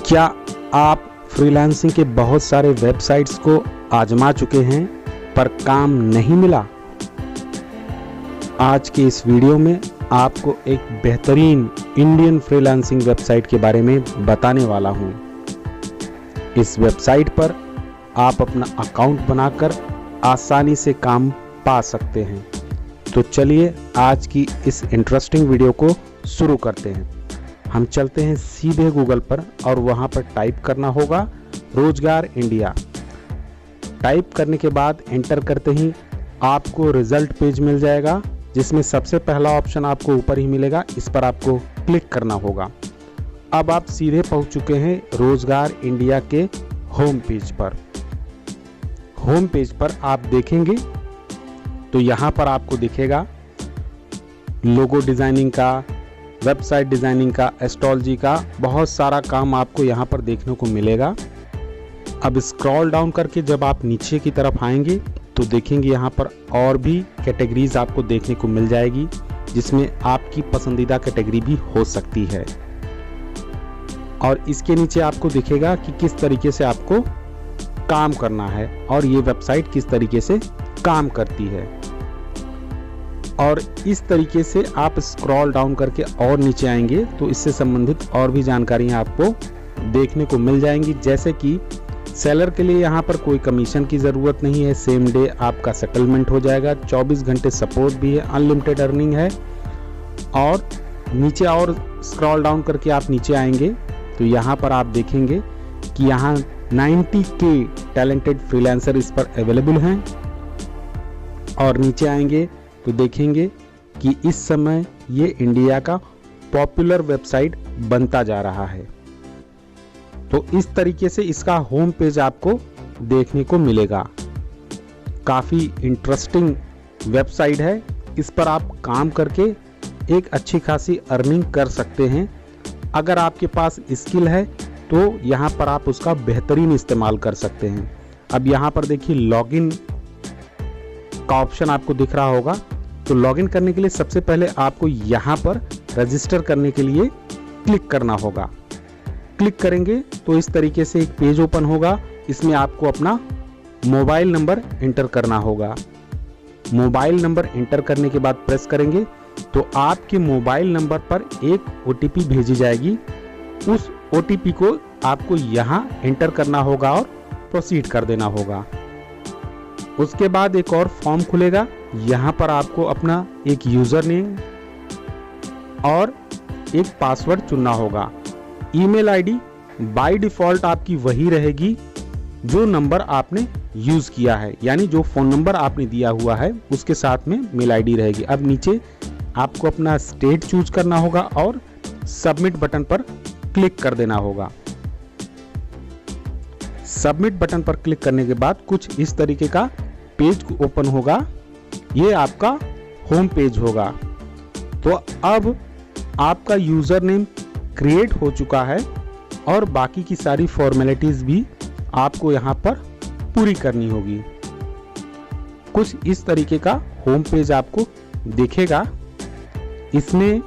क्या आप फ्रीलांसिंग के बहुत सारे वेबसाइट्स को आजमा चुके हैं पर काम नहीं मिला? आज के इस वीडियो में आपको एक बेहतरीन इंडियन फ्रीलांसिंग वेबसाइट के बारे में बताने वाला हूं। इस वेबसाइट पर आप अपना अकाउंट बनाकर आसानी से काम पा सकते हैं। तो चलिए आज की इस इंटरेस्टिंग वीडियो को शुरू करते हैं। हम चलते हैं सीधे गूगल पर और वहां पर टाइप करना होगा रोजगार इंडिया। टाइप करने के बाद एंटर करते ही आपको रिजल्ट पेज मिल जाएगा, जिसमें सबसे पहला ऑप्शन आपको ऊपर ही मिलेगा। इस पर आपको क्लिक करना होगा। अब आप सीधे पहुंच चुके हैं रोजगार इंडिया के होम पेज पर। होम पेज पर आप देखेंगे तो यहाँ पर आपको दिखेगा लोगो डिजाइनिंग का, वेबसाइट डिजाइनिंग का, एस्ट्रोलॉजी का, बहुत सारा काम आपको यहाँ पर देखने को मिलेगा। अब स्क्रॉल डाउन करके जब आप नीचे की तरफ आएंगे तो देखेंगे यहाँ पर और भी कैटेगरीज आपको देखने को मिल जाएगी, जिसमें आपकी पसंदीदा कैटेगरी भी हो सकती है। और इसके नीचे आपको दिखेगा कि किस तरीके से आपको काम करना है और ये वेबसाइट किस तरीके से काम करती है। और इस तरीके से आप स्क्रॉल डाउन करके और नीचे आएंगे तो इससे संबंधित और भी जानकारियां आपको देखने को मिल जाएंगी, जैसे कि सेलर के लिए यहाँ पर कोई कमीशन की ज़रूरत नहीं है, सेम डे आपका सेटलमेंट हो जाएगा, 24 घंटे सपोर्ट भी है, अनलिमिटेड अर्निंग है। और नीचे और स्क्रॉल डाउन करके आप नीचे आएंगे तो यहाँ पर आप देखेंगे कि यहाँ 90K टैलेंटेड फ्रीलांसर इस पर अवेलेबल हैं। और नीचे आएंगे तो देखेंगे कि इस समय ये इंडिया का पॉपुलर वेबसाइट बनता जा रहा है। तो इस तरीके से इसका होम पेज आपको देखने को मिलेगा। काफ़ी इंटरेस्टिंग वेबसाइट है। इस पर आप काम करके एक अच्छी खासी अर्निंग कर सकते हैं। अगर आपके पास स्किल है तो यहाँ पर आप उसका बेहतरीन इस्तेमाल कर सकते हैं। अब यहाँ पर देखिए लॉगिन का ऑप्शन आपको दिख रहा होगा। तो लॉगिन करने के लिए सबसे पहले आपको यहाँ पर रजिस्टर करने के लिए क्लिक करना होगा। क्लिक करेंगे तो इस तरीके से एक पेज ओपन होगा। इसमें आपको अपना मोबाइल नंबर एंटर करना होगा। मोबाइल नंबर एंटर करने के बाद प्रेस करेंगे तो आपके मोबाइल नंबर पर एक OTP भेजी जाएगी। उस OTP को आपको यहाँ एंटर करना होगा और प्रोसीड कर देना होगा। उसके बाद एक और फॉर्म खुलेगा। यहाँ पर आपको अपना एक यूजर नेम और एक पासवर्ड चुनना होगा। ईमेल आईडी बाय डिफॉल्ट आपकी वही रहेगी जो नंबर आपने यूज किया है, यानी जो फोन नंबर आपने दिया हुआ है उसके साथ में मेल आईडी रहेगी। अब नीचे आपको अपना स्टेट चूज करना होगा और सबमिट बटन पर क्लिक कर देना होगा। सबमिट बटन पर क्लिक करने के बाद कुछ इस तरीके का पेज ओपन होगा। ये आपका होम पेज होगा। तो अब आपका यूजर नेम क्रिएट हो चुका है और बाकी की सारी फॉर्मेलिटीज भी आपको यहाँ पर पूरी करनी होगी। कुछ इस तरीके का होम पेज आपको दिखेगा। इसमें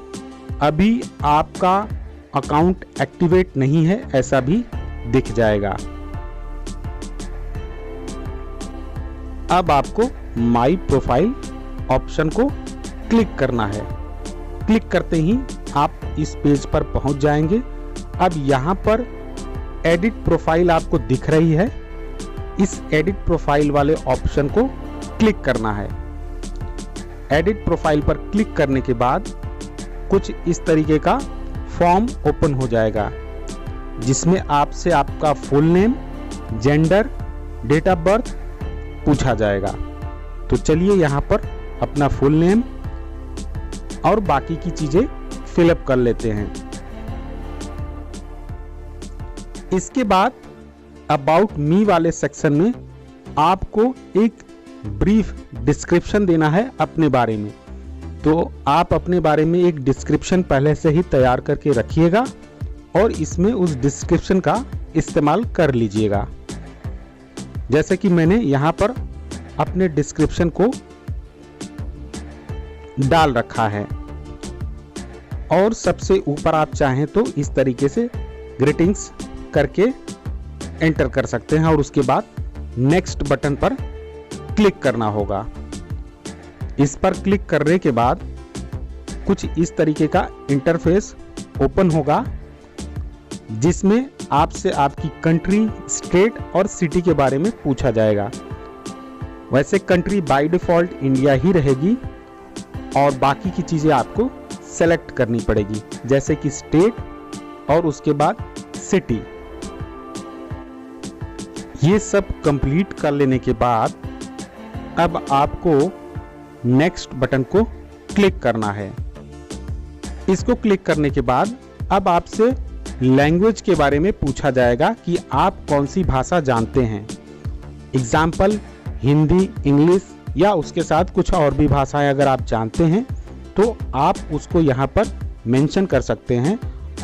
अभी आपका अकाउंट एक्टिवेट नहीं है ऐसा भी दिख जाएगा। अब आपको माई प्रोफाइल ऑप्शन को क्लिक करना है। क्लिक करते ही आप इस पेज पर पहुंच जाएंगे। अब यहाँ पर एडिट प्रोफाइल आपको दिख रही है। इस एडिट प्रोफाइल वाले ऑप्शन को क्लिक करना है। एडिट प्रोफाइल पर क्लिक करने के बाद कुछ इस तरीके का फॉर्म ओपन हो जाएगा, जिसमें आपसे आपका full name, gender, date of birth पूछा जाएगा। तो चलिए यहाँ पर अपना फुल नेम और बाकी की चीजें फिलअप कर लेते हैं। इसके बाद अबाउट मी वाले सेक्शन में आपको एक ब्रीफ डिस्क्रिप्शन देना है अपने बारे में। तो आप अपने बारे में एक डिस्क्रिप्शन पहले से ही तैयार करके रखिएगा और इसमें उस डिस्क्रिप्शन का इस्तेमाल कर लीजिएगा। जैसे कि मैंने यहाँ पर अपने डिस्क्रिप्शन को डाल रखा है। और सबसे ऊपर आप चाहें तो इस तरीके से ग्रीटिंग्स करके एंटर कर सकते हैं और उसके बाद नेक्स्ट बटन पर क्लिक करना होगा। इस पर क्लिक करने के बाद कुछ इस तरीके का इंटरफेस ओपन होगा, जिसमें आपसे आपकी कंट्री, स्टेट और सिटी के बारे में पूछा जाएगा। वैसे कंट्री बाय डिफॉल्ट इंडिया ही रहेगी और बाकी की चीजें आपको सेलेक्ट करनी पड़ेगी, जैसे कि स्टेट और उसके बाद सिटी। ये सब कंप्लीट कर लेने के बाद अब आपको नेक्स्ट बटन को क्लिक करना है। इसको क्लिक करने के बाद अब आपसे लैंग्वेज के बारे में पूछा जाएगा कि आप कौन सी भाषा जानते हैं। एग्जाम्पल हिंदी, इंग्लिश या उसके साथ कुछ और भी भाषाएं अगर आप जानते हैं तो आप उसको यहाँ पर मेंशन कर सकते हैं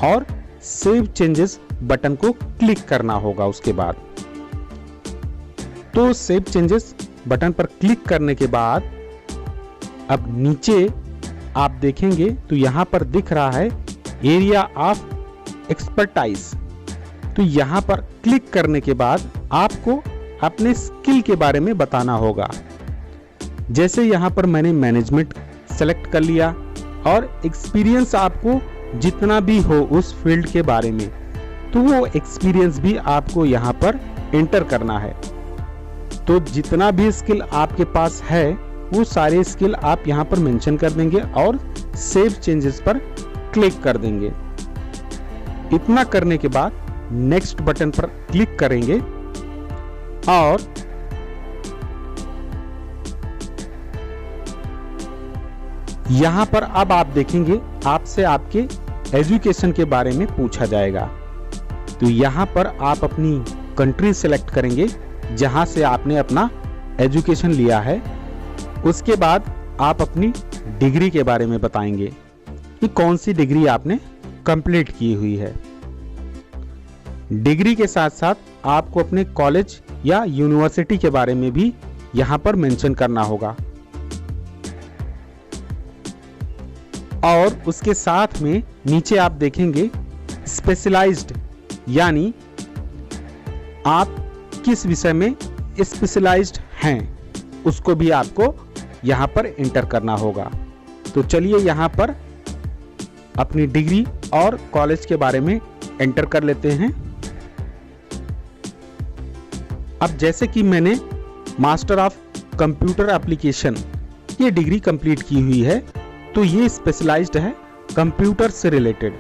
और सेव चेंजेस बटन को क्लिक करना होगा। उसके बाद तो सेव चेंजेस बटन पर क्लिक करने के बाद अब नीचे आप देखेंगे तो यहाँ पर दिख रहा है एरिया ऑफ एक्सपर्टाइज। तो यहाँ पर क्लिक करने के बाद आपको अपने स्किल के बारे में बताना होगा। जैसे यहाँ पर मैंने मैनेजमेंट सेलेक्ट कर लिया और एक्सपीरियंस आपको जितना भी हो उस फील्ड के बारे में, तो वो एक्सपीरियंस भी आपको यहाँ पर एंटर करना है। तो जितना भी स्किल आपके पास है वो सारे स्किल आप यहाँ पर मेंशन कर देंगे और सेव चेंजेस पर क्लिक कर देंगे। इतना करने के बाद नेक्स्ट बटन पर क्लिक करेंगे और यहां पर अब आप देखेंगे आपसे आपके एजुकेशन के बारे में पूछा जाएगा। तो यहां पर आप अपनी कंट्री सेलेक्ट करेंगे जहां से आपने अपना एजुकेशन लिया है। उसके बाद आप अपनी डिग्री के बारे में बताएंगे कि कौन सी डिग्री आपने कंप्लीट की हुई है। डिग्री के साथ साथ आपको अपने कॉलेज या यूनिवर्सिटी के बारे में भी यहां पर मेंशन करना होगा और उसके साथ में नीचे आप देखेंगे स्पेशलाइज्ड, यानी आप किस विषय में स्पेशलाइज्ड हैं उसको भी आपको यहां पर एंटर करना होगा। तो चलिए यहां पर अपनी डिग्री और कॉलेज के बारे में एंटर कर लेते हैं। अब जैसे कि मैंने मास्टर ऑफ कंप्यूटर एप्लीकेशन ये डिग्री कंप्लीट की हुई है, तो ये स्पेशलाइज्ड है कंप्यूटर से रिलेटेड।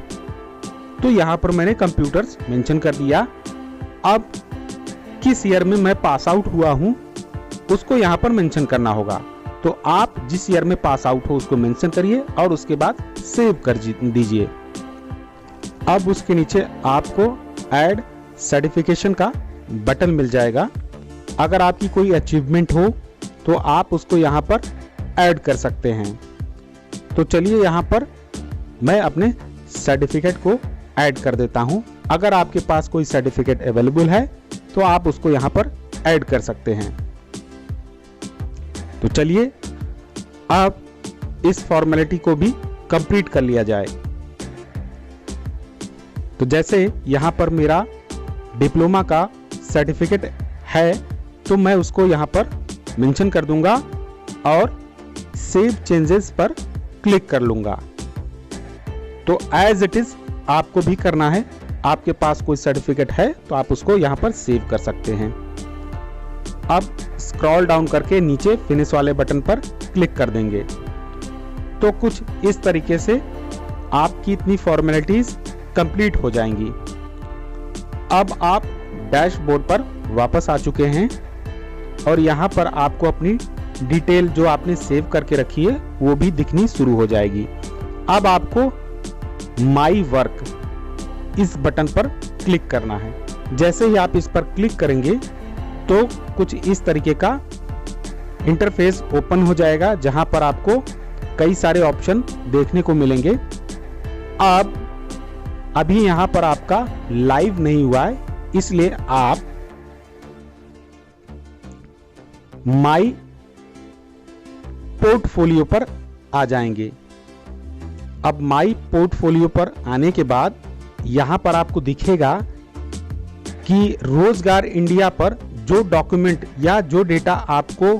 तो यहां पर मैंने कंप्यूटर्स मेंशन कर दिया। अब किस ईयर में मैं पास आउट हुआ हूं उसको यहां पर मेंशन करना होगा। तो आप जिस ईयर में पास आउट हो उसको मेंशन करिए और उसके बाद सेव कर दीजिए। अब उसके नीचे आपको ऐड सर्टिफिकेशन का बटन मिल जाएगा। अगर आपकी कोई अचीवमेंट हो तो आप उसको यहां पर ऐड कर सकते हैं। तो चलिए यहां पर मैं अपने सर्टिफिकेट को ऐड कर देता हूं। अगर आपके पास कोई सर्टिफिकेट अवेलेबल है तो आप उसको यहां पर ऐड कर सकते हैं। तो चलिए अब इस फॉर्मेलिटी को भी कंप्लीट कर लिया जाए। तो जैसे यहां पर मेरा डिप्लोमा का सर्टिफिकेट है तो मैं उसको यहां पर मेंशन कर दूंगा और सेव चेंजेस पर क्लिक कर लूंगा। तो एज इट इज आपको भी करना है। आपके पास कोई सर्टिफिकेट है तो आप उसको यहां पर सेव कर सकते हैं। अब स्क्रॉल डाउन करके नीचे फिनिश वाले बटन पर क्लिक कर देंगे। तो कुछ इस तरीके से आपकी इतनी फॉर्मेलिटीज कंप्लीट हो जाएंगी। अब आप डैशबोर्ड पर वापस आ चुके हैं और यहां पर आपको अपनी डिटेल जो आपने सेव करके रखी है वो भी दिखनी शुरू हो जाएगी। अब आपको माई वर्क इस बटन पर क्लिक करना है। जैसे ही आप इस पर क्लिक करेंगे तो कुछ इस तरीके का इंटरफेस ओपन हो जाएगा जहां पर आपको कई सारे ऑप्शन देखने को मिलेंगे। अब अभी यहां पर आपका लाइव नहीं हुआ है, इसलिए आप माई पोर्टफोलियो पर आ जाएंगे। अब माई पोर्टफोलियो पर आने के बाद यहां पर आपको दिखेगा कि रोजगार इंडिया पर जो डॉक्यूमेंट या जो डेटा आपको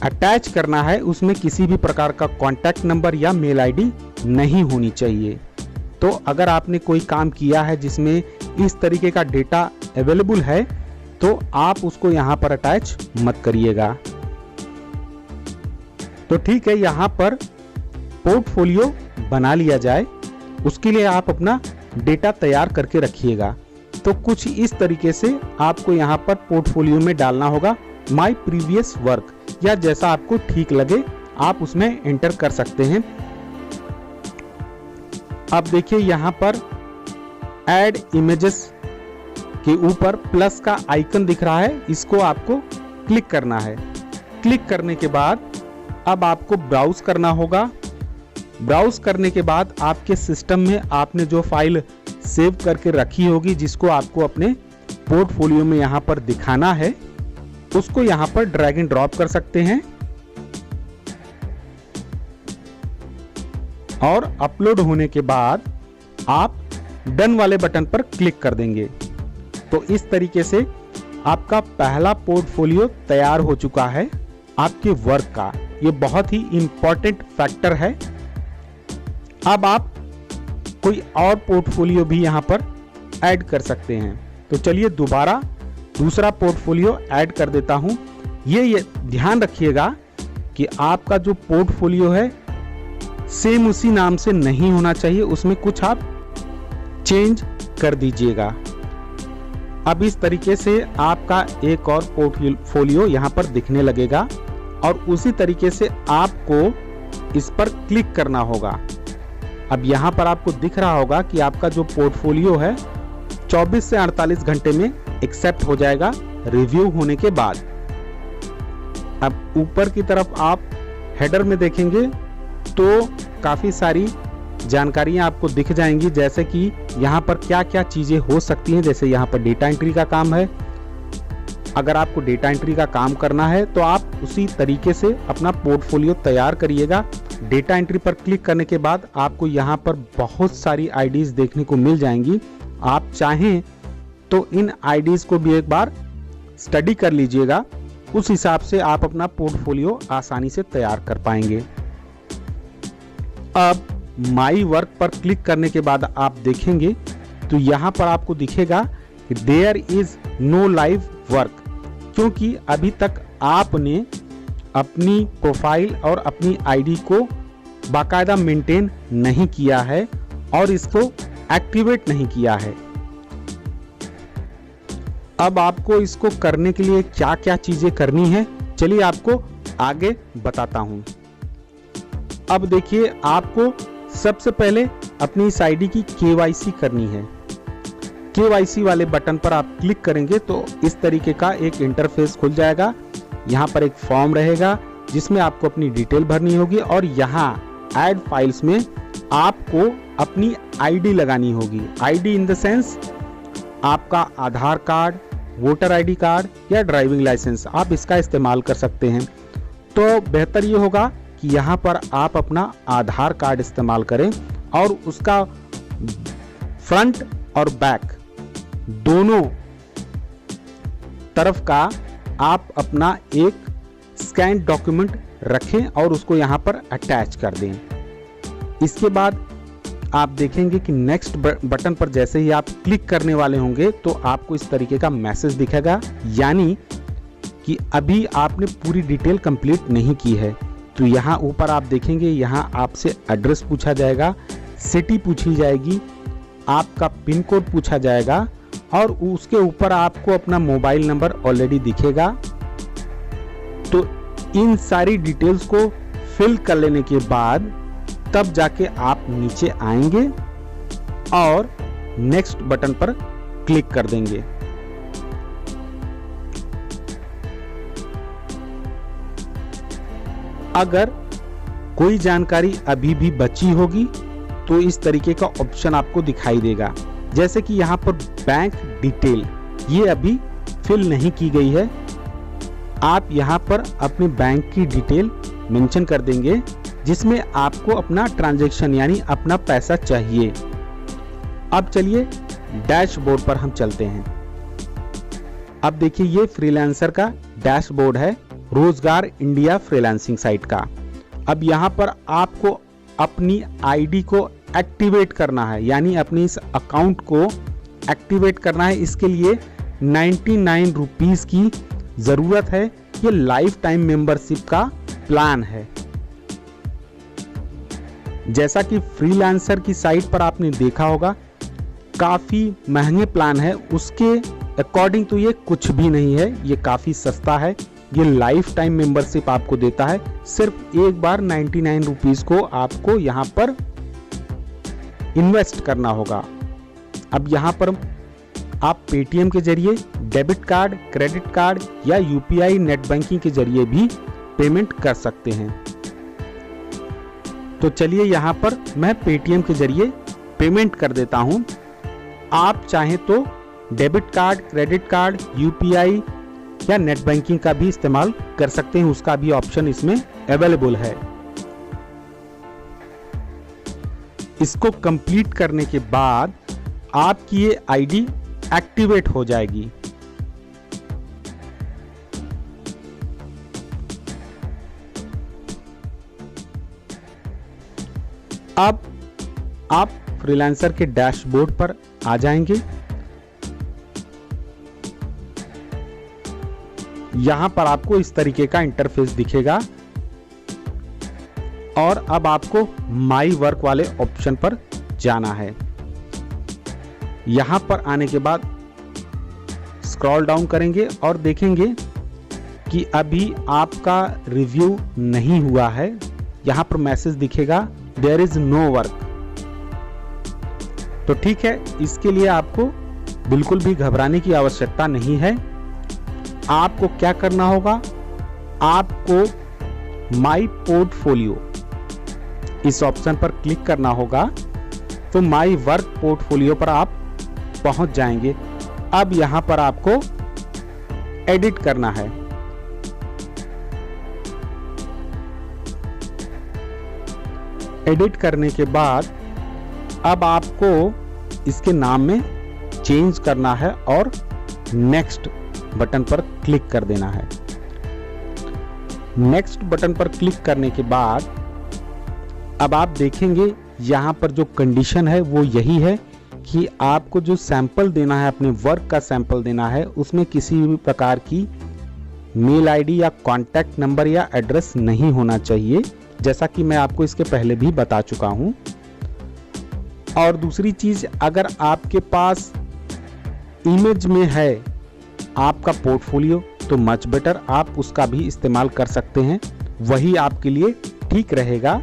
अटैच करना है उसमें किसी भी प्रकार का कॉन्टैक्ट नंबर या मेल आईडी नहीं होनी चाहिए। तो अगर आपने कोई काम किया है जिसमें इस तरीके का डेटा अवेलेबल है तो आप उसको यहां पर अटैच मत करिएगा। तो ठीक है, यहां पर पोर्टफोलियो बना लिया जाए, उसके लिए आप अपना डेटा तैयार करके रखिएगा। तो कुछ इस तरीके से आपको यहां पर पोर्टफोलियो में डालना होगा माय प्रीवियस वर्क, या जैसा आपको ठीक लगे आप उसमें एंटर कर सकते हैं। अब देखिए यहां पर ऐड इमेजेस के ऊपर प्लस का आइकन दिख रहा है, इसको आपको क्लिक करना है। क्लिक करने के बाद अब आपको ब्राउज करना होगा। ब्राउज करने के बाद आपके सिस्टम में आपने जो फाइल सेव करके रखी होगी जिसको आपको अपने पोर्टफोलियो में यहां पर दिखाना है, उसको यहां पर ड्रैग एंड ड्रॉप कर सकते हैं और अपलोड होने के बाद आप डन वाले बटन पर क्लिक कर देंगे। तो इस तरीके से आपका पहला पोर्टफोलियो तैयार हो चुका है आपके वर्क का। ये बहुत ही इंपॉर्टेंट फैक्टर है। अब आप कोई और पोर्टफोलियो भी यहां पर ऐड कर सकते हैं। तो चलिए दोबारा दूसरा पोर्टफोलियो ऐड कर देता हूं। ये ध्यान रखिएगा कि आपका जो पोर्टफोलियो है सेम उसी नाम से नहीं होना चाहिए, उसमें कुछ आप चेंज कर दीजिएगा। अब इस तरीके से आपका एक और पोर्टफोलियो यहां पर दिखने लगेगा और उसी तरीके से आपको इस पर क्लिक करना होगा। अब यहां पर आपको दिख रहा होगा कि आपका जो पोर्टफोलियो है 24 से 48 घंटे में एक्सेप्ट हो जाएगा रिव्यू होने के बाद। अब ऊपर की तरफ आप हेडर में देखेंगे तो काफी सारी जानकारियां आपको दिख जाएंगी, जैसे कि यहां पर क्या क्या चीजें हो सकती हैं। जैसे यहां पर डेटा एंट्री का काम है। अगर आपको डेटा एंट्री का काम करना है तो आप उसी तरीके से अपना पोर्टफोलियो तैयार करिएगा। डेटा एंट्री पर क्लिक करने के बाद आपको यहां पर बहुत सारी आईडीज देखने को मिल जाएंगी। आप चाहें तो इन आईडीज को भी एक बार स्टडी कर लीजिएगा, उस हिसाब से आप अपना पोर्टफोलियो आसानी से तैयार कर पाएंगे। अब माई वर्क पर क्लिक करने के बाद आप देखेंगे तो यहां पर आपको दिखेगा कि there is no live work, क्योंकि अभी तक आपने अपनी प्रोफाइल और अपनी आईडी को बाकायदा मेंटेन नहीं किया है और इसको एक्टिवेट नहीं किया है। अब आपको इसको करने के लिए क्या क्या चीजें करनी है, चलिए आपको आगे बताता हूं। अब देखिए आपको सबसे पहले अपनी इस आईडी की केवाईसी करनी है। केवाईसी वाले बटन पर आप क्लिक करेंगे तो इस तरीके का एक इंटरफेस खुल जाएगा। यहाँ पर एक फॉर्म रहेगा जिसमें आपको अपनी डिटेल भरनी होगी और यहाँ ऐड फाइल्स में आपको अपनी आईडी लगानी होगी। आईडी इन द सेंस आपका आधार कार्ड, वोटर आईडी कार्ड या ड्राइविंग लाइसेंस, आप इसका इस्तेमाल कर सकते हैं। तो बेहतर ये होगा कि यहाँ पर आप अपना आधार कार्ड इस्तेमाल करें और उसका फ्रंट और बैक दोनों तरफ का आप अपना एक स्कैन डॉक्यूमेंट रखें और उसको यहाँ पर अटैच कर दें। इसके बाद आप देखेंगे कि नेक्स्ट बटन पर जैसे ही आप क्लिक करने वाले होंगे तो आपको इस तरीके का मैसेज दिखेगा, यानी कि अभी आपने पूरी डिटेल कंप्लीट नहीं की है। तो यहाँ ऊपर आप देखेंगे, यहाँ आपसे एड्रेस पूछा जाएगा, सिटी पूछी जाएगी, आपका पिन कोड पूछा जाएगा और उसके ऊपर आपको अपना मोबाइल नंबर ऑलरेडी दिखेगा। तो इन सारी डिटेल्स को फिल कर लेने के बाद तब जाके आप नीचे आएंगे और नेक्स्ट बटन पर क्लिक कर देंगे। अगर कोई जानकारी अभी भी बची होगी तो इस तरीके का ऑप्शन आपको दिखाई देगा, जैसे कि यहाँ पर बैंक डिटेल ये अभी फिल नहीं की गई है। आप यहाँ पर अपने बैंक की डिटेल मेंशन कर देंगे जिसमें आपको अपना ट्रांजैक्शन यानी अपना पैसा चाहिए। अब चलिए डैशबोर्ड पर हम चलते हैं। अब देखिए ये फ्रीलांसर का डैशबोर्ड है, रोजगार इंडिया फ्रीलांसिंग साइट का। अब यहाँ पर आपको अपनी आईडी को एक्टिवेट करना है, यानी अपनी इस अकाउंट को एक्टिवेट करना है। इसके लिए 99 रुपीस की ज़रूरत है। ये लाइफ टाइम मेंबरशिप का प्लान है। जैसा कि फ्रीलांसर की साइट पर आपने देखा होगा काफ़ी महंगे प्लान है, उसके अकॉर्डिंग तो ये कुछ भी नहीं है, ये काफ़ी सस्ता है। ये लाइफ टाइम मेंबरशिप आपको देता है। सिर्फ एक बार 99 रुपीस को आपको यहाँ पर इन्वेस्ट करना होगा। अब यहाँ पर आप पेटीएम के जरिए, डेबिट कार्ड, क्रेडिट कार्ड या यूपीआई नेट बैंकिंग के जरिए भी पेमेंट कर सकते हैं। तो चलिए यहाँ पर मैं पेटीएम के जरिए पेमेंट कर देता हूँ। आप चाहें तो debit card, credit card, UPI या नेट बैंकिंग का भी इस्तेमाल कर सकते हैं, उसका भी ऑप्शन इसमें अवेलेबल है। इसको कंप्लीट करने के बाद आपकी ये आईडी एक्टिवेट हो जाएगी। अब आप फ्रीलांसर के डैशबोर्ड पर आ जाएंगे। यहां पर आपको इस तरीके का इंटरफेस दिखेगा और अब आपको माई वर्क वाले ऑप्शन पर जाना है। यहां पर आने के बाद स्क्रॉल डाउन करेंगे और देखेंगे कि अभी आपका रिव्यू नहीं हुआ है। यहां पर मैसेज दिखेगा देयर इज नो वर्क। तो ठीक है, इसके लिए आपको बिल्कुल भी घबराने की आवश्यकता नहीं है। आपको क्या करना होगा, आपको माई पोर्टफोलियो इस ऑप्शन पर क्लिक करना होगा। तो माई वर्क पोर्टफोलियो पर आप पहुंच जाएंगे। अब यहां पर आपको एडिट करना है। एडिट करने के बाद अब आपको इसके नाम में चेंज करना है और नेक्स्ट बटन पर क्लिक कर देना है। नेक्स्ट बटन पर क्लिक करने के बाद अब आप देखेंगे यहां पर जो कंडीशन है वो यही है कि आपको जो सैंपल देना है, अपने वर्क का सैंपल देना है, उसमें किसी भी प्रकार की मेल आईडी या कॉन्टैक्ट नंबर या एड्रेस नहीं होना चाहिए, जैसा कि मैं आपको इसके पहले भी बता चुका हूं। और दूसरी चीज, अगर आपके पास इमेज में है आपका पोर्टफोलियो तो मच बेटर, आप उसका भी इस्तेमाल कर सकते हैं, वही आपके लिए ठीक रहेगा।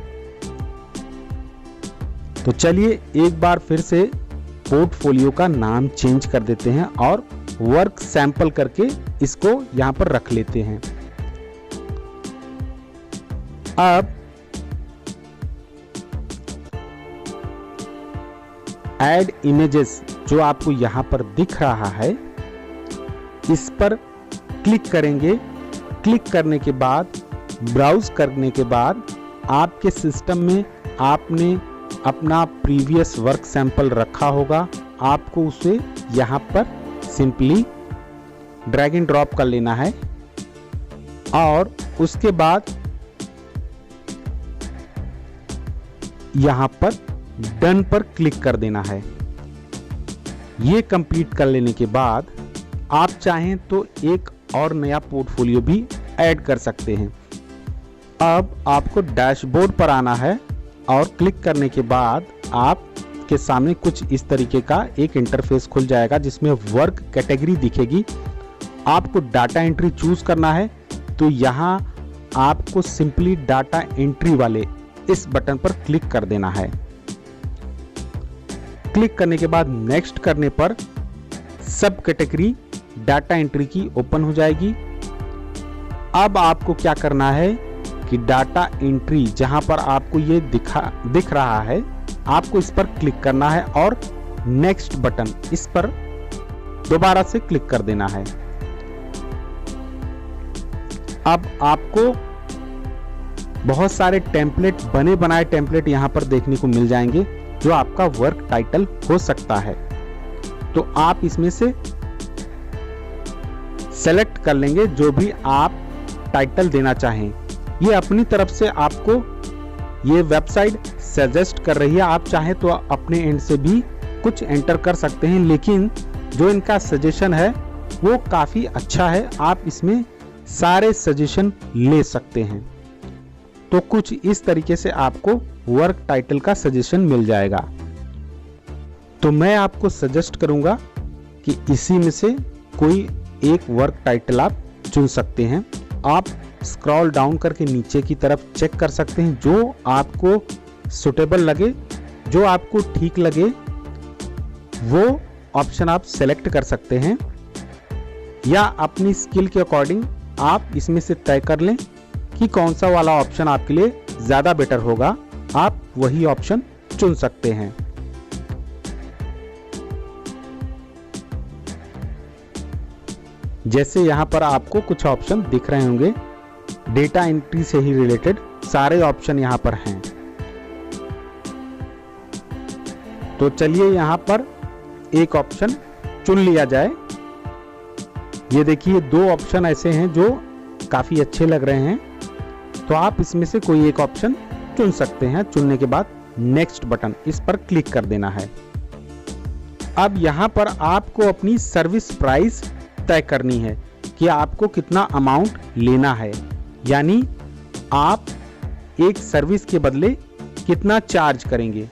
तो चलिए एक बार फिर से पोर्टफोलियो का नाम चेंज कर देते हैं और वर्क सैंपल करके इसको यहां पर रख लेते हैं। अब ऐड इमेजेस जो आपको यहां पर दिख रहा है, इस पर क्लिक करेंगे। क्लिक करने के बाद ब्राउज करने के बाद आपके सिस्टम में आपने अपना प्रीवियस वर्क सैंपल रखा होगा, आपको उसे यहां पर सिंपली ड्रैग एंड ड्रॉप कर लेना है और उसके बाद यहां पर डन पर क्लिक कर देना है। ये कंप्लीट कर लेने के बाद आप चाहें तो एक और नया पोर्टफोलियो भी ऐड कर सकते हैं। अब आपको डैशबोर्ड पर आना है और क्लिक करने के बाद आपके सामने कुछ इस तरीके का एक इंटरफेस खुल जाएगा जिसमें वर्क कैटेगरी दिखेगी। आपको डाटा एंट्री चूज करना है, तो यहां आपको सिंपली डाटा एंट्री वाले इस बटन पर क्लिक कर देना है। क्लिक करने के बाद नेक्स्ट करने पर सब कैटेगरी डाटा एंट्री की ओपन हो जाएगी। अब आपको क्या करना है कि डाटा एंट्री जहां पर आपको ये दिख रहा है, आपको इस पर क्लिक करना है और नेक्स्ट बटन इस पर दोबारा से क्लिक कर देना है। अब आपको बहुत सारे टेम्पलेट, बने बनाए टेम्पलेट यहां पर देखने को मिल जाएंगे जो आपका वर्क टाइटल हो सकता है। तो आप इसमें से सेलेक्ट कर लेंगे जो भी आप टाइटल देना चाहें। ये अपनी तरफ से आपको ये वेबसाइट सजेस्ट कर रही है, आप चाहें तो अपने एंड से भी कुछ एंटर कर सकते हैं, लेकिन जो इनका सजेशन है वो काफ़ी अच्छा है, आप इसमें सारे सजेशन ले सकते हैं। तो कुछ इस तरीके से आपको वर्क टाइटल का सजेशन मिल जाएगा। तो मैं आपको सजेस्ट करूंगा कि इसी में से कोई एक वर्क टाइटल आप चुन सकते हैं। आप स्क्रॉल डाउन करके नीचे की तरफ चेक कर सकते हैं, जो आपको सुटेबल लगे, जो आपको ठीक लगे वो ऑप्शन आप सेलेक्ट कर सकते हैं, या अपनी स्किल के अकॉर्डिंग आप इसमें से तय कर लें कि कौन सा वाला ऑप्शन आपके लिए ज़्यादा बेटर होगा, आप वही ऑप्शन चुन सकते हैं। जैसे यहाँ पर आपको कुछ ऑप्शन दिख रहे होंगे, डेटा एंट्री से ही रिलेटेड सारे ऑप्शन यहाँ पर हैं। तो चलिए यहाँ पर एक ऑप्शन चुन लिया जाए। ये देखिए 2 ऑप्शन ऐसे हैं जो काफ़ी अच्छे लग रहे हैं, तो आप इसमें से कोई एक ऑप्शन चुन सकते हैं। चुनने के बाद नेक्स्ट बटन, इस पर क्लिक कर देना है। अब यहाँ पर आपको अपनी सर्विस प्राइस तय करनी है कि आपको कितना अमाउंट लेना है, यानी आप एक सर्विस के बदले कितना चार्ज करेंगे।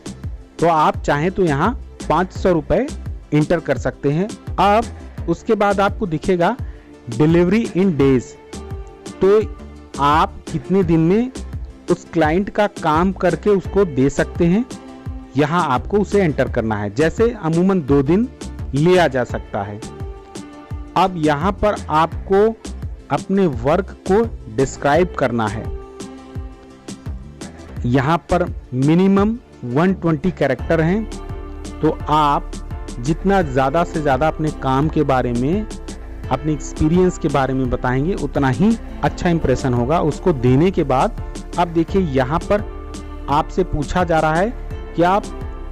तो आप चाहें तो यहाँ 500 रुपये इंटर कर सकते हैं। अब उसके बाद आपको दिखेगा डिलीवरी इन डेज, तो आप कितने दिन में उस क्लाइंट का काम करके उसको दे सकते हैं, यहाँ आपको उसे एंटर करना है। जैसे अमूमन 2 दिन लिया जा सकता है। अब यहाँ पर आपको अपने वर्क को डिस्क्राइब करना है। यहाँ पर मिनिमम 120 कैरेक्टर हैं, तो आप जितना ज़्यादा से ज़्यादा अपने काम के बारे में, अपने एक्सपीरियंस के बारे में बताएंगे, उतना ही अच्छा इंप्रेशन होगा। उसको देने के बाद अब देखिए यहाँ पर आपसे पूछा जा रहा है कि आप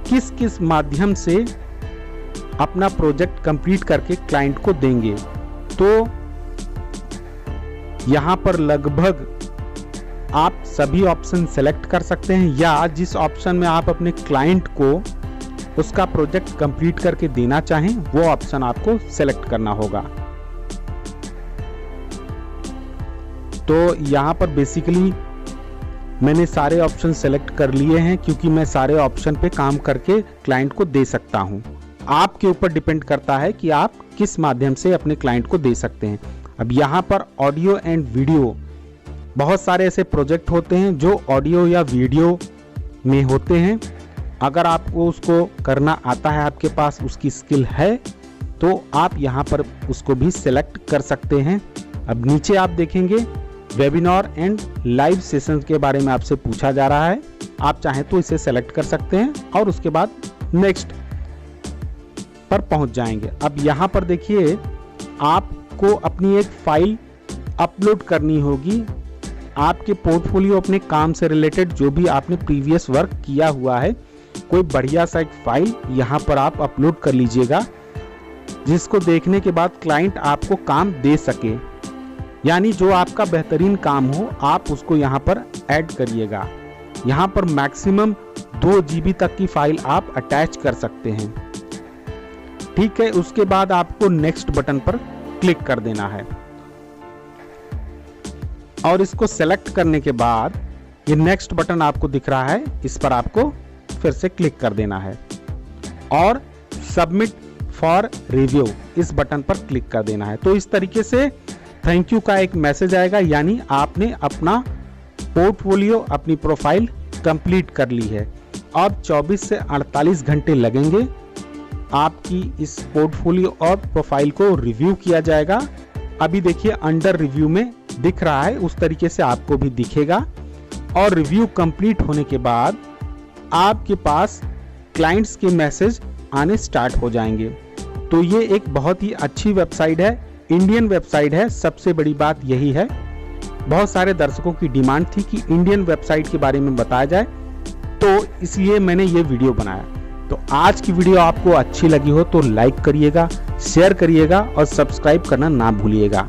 किस किस माध्यम से अपना प्रोजेक्ट कंप्लीट करके क्लाइंट को देंगे। तो यहाँ पर लगभग आप सभी ऑप्शन सेलेक्ट कर सकते हैं, या जिस ऑप्शन में आप अपने क्लाइंट को उसका प्रोजेक्ट कंप्लीट करके देना चाहें वो ऑप्शन आपको सेलेक्ट करना होगा। तो यहाँ पर बेसिकली मैंने सारे ऑप्शन सेलेक्ट कर लिए हैं, क्योंकि मैं सारे ऑप्शन पे काम करके क्लाइंट को दे सकता हूँ। आपके ऊपर डिपेंड करता है कि आप किस माध्यम से अपने क्लाइंट को दे सकते हैं। अब यहाँ पर ऑडियो एंड वीडियो, बहुत सारे ऐसे प्रोजेक्ट होते हैं जो ऑडियो या वीडियो में होते हैं। अगर आपको उसको करना आता है, आपके पास उसकी स्किल है, तो आप यहाँ पर उसको भी सिलेक्ट कर सकते हैं। अब नीचे आप देखेंगे वेबिनार एंड लाइव सेशन के बारे में आपसे पूछा जा रहा है। आप चाहें तो इसे सेलेक्ट कर सकते हैं और उसके बाद नेक्स्ट पर पहुंच जाएंगे। अब यहाँ पर देखिए आपको अपनी एक फाइल अपलोड करनी होगी। आपके पोर्टफोलियो, अपने काम से रिलेटेड जो भी आपने प्रीवियस वर्क किया हुआ है, कोई बढ़िया सा एक फाइल यहाँ पर आप अपलोड कर लीजिएगा, जिसको देखने के बाद क्लाइंट आपको काम दे सके। यानी जो आपका बेहतरीन काम हो आप उसको यहाँ पर ऐड करिएगा। यहाँ पर मैक्सिमम 2 GB तक की फाइल आप अटैच कर सकते हैं। ठीक है, उसके बाद आपको नेक्स्ट बटन पर क्लिक कर देना है और इसको सेलेक्ट करने के बाद ये नेक्स्ट बटन आपको दिख रहा है, इस पर आपको फिर से क्लिक कर देना है और सबमिट फॉर रिव्यू इस बटन पर क्लिक कर देना है। तो इस तरीके से थैंक यू का एक मैसेज आएगा, यानी आपने अपना पोर्टफोलियो, अपनी प्रोफाइल कंप्लीट कर ली है। अब 24 से 48 घंटे लगेंगे, आपकी इस पोर्टफोलियो और प्रोफाइल को रिव्यू किया जाएगा। अभी देखिए अंडर रिव्यू में दिख रहा है, उस तरीके से आपको भी दिखेगा। और रिव्यू कंप्लीट होने के बाद आपके पास क्लाइंट्स के मैसेज आने स्टार्ट हो जाएंगे। तो ये एक बहुत ही अच्छी वेबसाइट है, इंडियन वेबसाइट है। सबसे बड़ी बात यही है, बहुत सारे दर्शकों की डिमांड थी कि इंडियन वेबसाइट के बारे में बताया जाए, तो इसलिए मैंने ये वीडियो बनाया। तो आज की वीडियो आपको अच्छी लगी हो तो लाइक करिएगा, शेयर करिएगा और सब्सक्राइब करना ना भूलिएगा।